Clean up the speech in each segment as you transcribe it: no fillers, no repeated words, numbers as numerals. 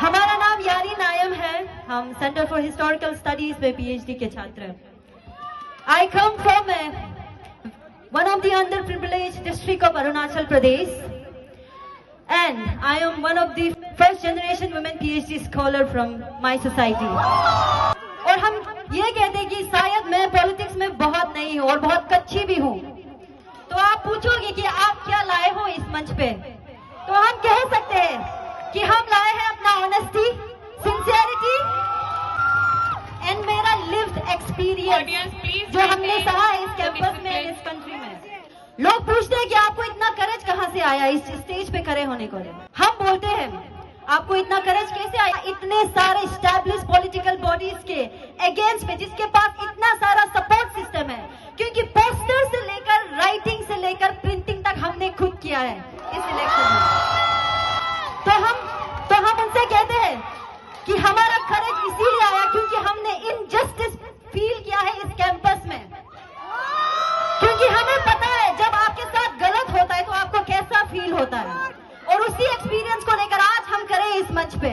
हमारा नाम यारी नायम है। हम सेंटर फॉर हिस्टोरिकल स्टडीज में पीएचडी के छात्र हैं। I come from one of the underprivileged district of Arunachal Pradesh, and I am one of the first generation women PhD scholar from my society. और हम ये कहते हैं कि शायद मैं पॉलिटिक्स में बहुत नई हूँ और बहुत कच्ची भी हूँ। तो आप पूछोगे कि आप क्या लाए हो इस मंच पे, तो हम कह सकते हैं कि हम लाए हैं अपना ऑनेस्टी, सिंसियरिटी एंड मेरा लिव्ड एक्सपीरियंस जो हमने सहा है इस कैंपस में, इस कंट्री में। लोग पूछते हैं कि आपको इतना करेज कहाँ से आया इस स्टेज पे खड़े होने को। हम बोलते हैं आपको इतना करेज कैसे आया इतने सारे एस्टैब्लिश पॉलिटिकल बॉडीज के अगेंस्ट में, जिसके पास इतना सारा सपोर्ट सिस्टम है। क्योंकि पोस्टर से लेकर राइटिंग से लेकर प्रिंटिंग तक हमने खुद किया है इस इलेक्शन में। तो हम उनसे कहते हैं कि हमारा करेज इसीलिए आया क्योंकि हमने इनजस्टिस फील किया है इस कैंपस में। क्योंकि हमें पता है जब आपके साथ गलत होता है तो आपको कैसा फील होता है, और उसी एक्सपीरियंस को लेकर आज हम करें इस मंच पे।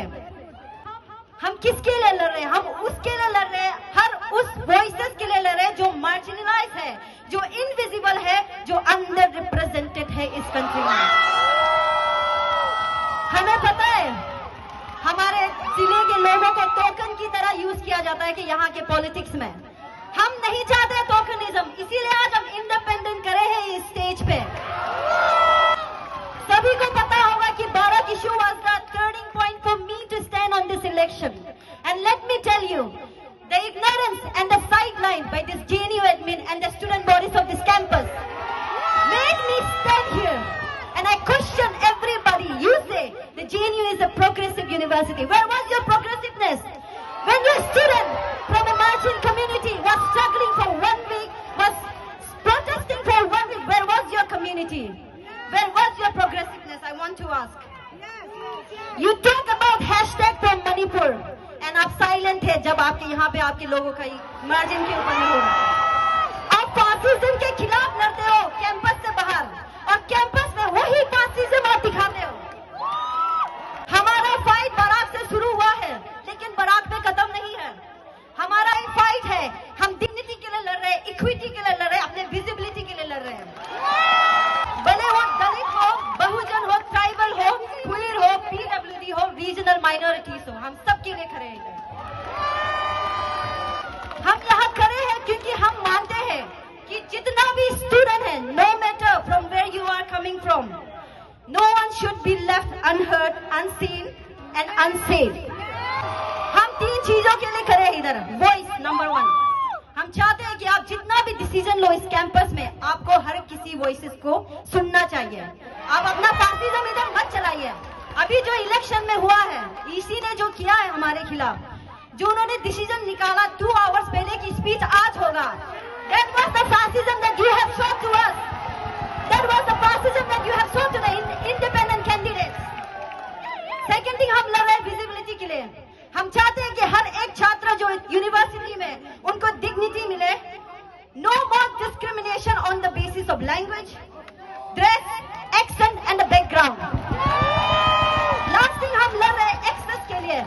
हम किसके लिए लड़ रहे हैं? हम उसके लिए लड़ रहे हैं, हर उस वॉइसेस के लिए लड़ रहे हैं जो मार्जिनलाइज है, जो इनविजिबल है, जो अंडर रिप्रेजेंटेड है इस कंट्री में। हमें पता है हमारे जिले के लोगों को टोकन की तरह यूज किया जाता है कि यहाँ के पॉलिटिक्स में। हम नहीं चाहते टोकनिज्म, इसीलिए आज हम इंडिपेंडेंट करे हैं इस स्टेज पे। सभी को पता होगा कि Barak issue was the turning point for me to stand on this election. And let me tell you, the ignorance and the sideline by this JNU admin and the student bodies of this campus made me stand here. And I question everybody. You say the JNU is a progressive university. Where was your progressiveness? When your student from a marginal community was struggling for 1 week, was protesting for 1 week, where was your community? Where was your progressiveness? I want to ask. You talk about hashtag from Manipur and आप silent है जब आपके यहाँ पे आपके लोगों का margin के ऊपर नहीं हो रहा। आप फासिज्म के खिलाफ लड़ते हो कैंपस से बाहर, और कैंपस में वही फासिज्म आप दिखाते हो। हमारा फाइट बराक से शुरू हुआ है, लेकिन बराक में खत्म नहीं है। हमारा एक फाइट है, हम डिग्निटी के लिए लड़ रहे हैं, इक्विटी के लिए लड़ रहे हैं, अपने विजिबिलिटी के लिए लड़ रहे हैं। भले वो दलित हो, बहुजन हो, ट्राइबल हो, क्वीर हो, पीडब्ल्यूडी हो, रीजनल माइनॉरिटीज हो, हम सबके लिए खड़े हैं। हम यहाँ खड़े हैं क्योंकि हम मानते हैं कि जितना भी स्टूडेंट है, no matter from where you are coming from, no one should be left unheard, unseen and unsafe. हम 3 चीजों के लिए खड़े हैं इधर। वॉइस नंबर 1, हम चाहते हैं कि आप जितना भी डिसीजन लो इस कैंपस में, आपको हर किसी वॉइसेस को सुनना चाहिए। आप अपना पार्टीजम इधर मत चलाइए। अभी जो इलेक्शन में हुआ है, इसी ने जो किया है हमारे खिलाफ, जो उन्होंने डिसीजन निकाला 2 आवर्स पहले की स्पीच आज होगा, that was the fascism that you have shown to us. That was the fascism that you have shown to the independent candidates. Second thing, हम लड़ रहे हैं विजिबिलिटी के लिए। हम चाहते हैं कि हर एक छात्र जो यूनिवर्सिटी में उनको डिग्निटी मिले। No more discrimination on the basis of language, dress, accent and the background. Last thing, हम लड़ रहे हैं एक्सेस के लिए।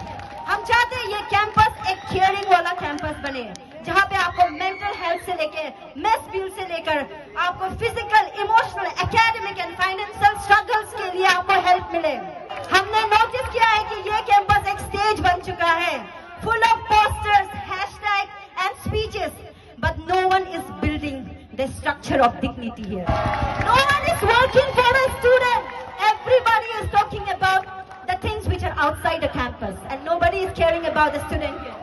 हम चाहते हैं ये कैंपस एक केयरिंग वाला कैंपस बने, जहाँ पे आपको मेंटल हेल्थ से लेकर, मेस फील्ड से लेकर, आपको physical, emotional, academic and financial struggles के लिए आपको हेल्प मिले। हमने नोटिस किया है कि ये कैंपस एक स्टेज बन चुका है, full of posters, hashtag and speeches, but no one is building the structure of dignity here. No one is working for a student. Everybody is talking about the things which are outside the campus, and nobody is caring about the student here.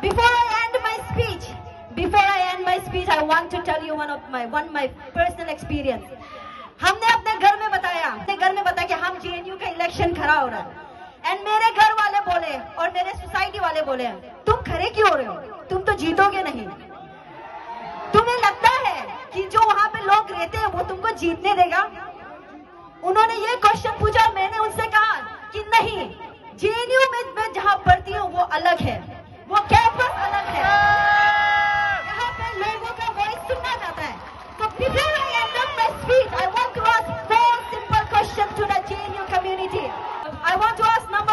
Before I end my speech, I want to tell you one of my personal experience. हमने अपने घर में बताया कि हम JNU का election खड़ा हो रहा है, एंड मेरे घर वाले बोले और मेरे सोसाइटी वाले बोले, तुम खड़े क्यों हो रहे हो? तुम तो जीतोगे नहीं। तुम्हें लगता है कि जो वहां पे लोग रहते हैं वो तुमको जीतने देगा? उन्होंने ये क्वेश्चन पूछा, मैंने उनसे कहा कि नहीं, जेएनयू में मैं जहां पढ़ती हूँ वो अलग है, वो कैंपस अलग है, यहाँ पे लोगों का वॉइस सुनना जाता है। तो before I end up my speech, I want to ask 4 simple questions to the JNU community. I want to ask number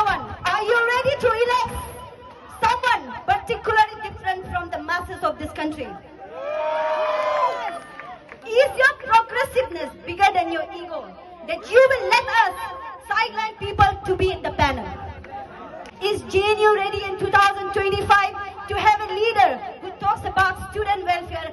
that you will let us sideline people to be in the panel. Is JNU ready in 2025 to have a leader who talks about student welfare